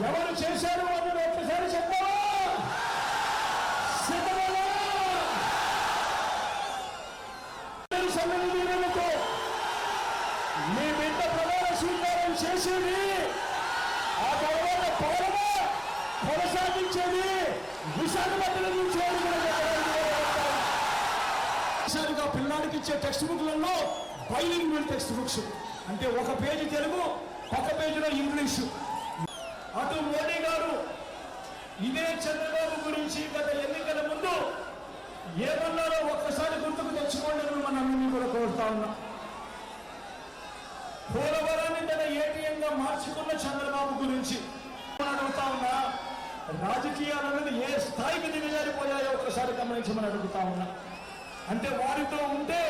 ఎవరు చేశారు అని ఒక్కసారి చెప్పావా? మీ బిడ్డ ప్రమాణ స్వీకారం చేసేది, ఆ తర్వాత పౌరమ కొనసాగించేది విశాఖపట్నం నుంచి. పిల్లాడికి ఇచ్చే టెక్స్ట్ బుక్లలో బైలింగ్వల్ టెక్స్ట్ బుక్స్ అంటే ఒక పేజీ తెలుగు, ఒక పేజీలో ఇంగ్లీషు. అటు మోడీ గారు ఇదే చంద్రబాబు గురించి గత ఎన్నికల ముందు ఏమన్నారో ఒక్కసారి గుర్తుకు తెచ్చుకోండి అని మనందరినీ కూడా కోరుతా ఉన్నా. పోలవరాన్ని తన ఏటీఎంగా మార్చుకున్న చంద్రబాబు గురించి అడుగుతా ఉన్నా. రాజకీయాలు అనేది ఏ స్థాయికి దిగజారిపోయాయో ఒకసారి గమనించమని అడుగుతా ఉన్నా. అంటే వారితో ఉంటే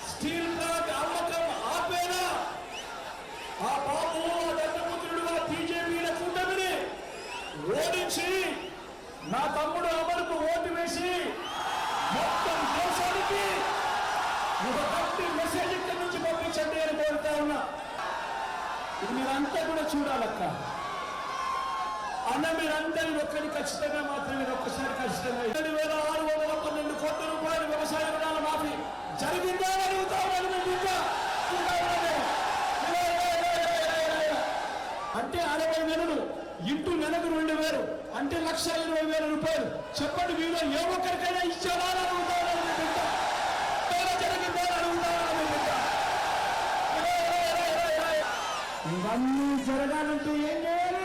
స్టీల్ ప్లాంట్ అమ్మకం ఆపేనా? ఆ బాబు దత్తపుత్రుడుగా బీజేపీల కూటమిని ఓడించి నా తమ్ముడు అమరుకు ఓటు వేసి మొత్తం దేశానికి ఒక గట్టి మెసేజ్ ఇక్కడి నుంచి పంపించండి అని కోరుతా ఉన్నా. ఇది మీరంతా కూడా చూడాలక్క అన్న. మీరందరూ ఒక్కరి ఖచ్చితంగా మాత్రం మీరు ఒక్కసారి ఖచ్చితంగా 7,612 కోట్ల రూపాయలు వ్యవసాయ రుణాల మాఫీ జరిగిందా అని అడుగుతా ఉన్నాను. అంటే 60 నెలలు ఇంటూ నెలకు 2,000 అంటే 1,20,000 రూపాయలు. చెప్పండి, వీళ్ళు ఏ ఒక్కరికైనా ఇచ్చారా అని అడుగుతా ఉన్నాను. జరిగిందా అని అడుగుతా ఉన్నాను. ఇవన్నీ జరగాలంటే ఏం చేయాలి?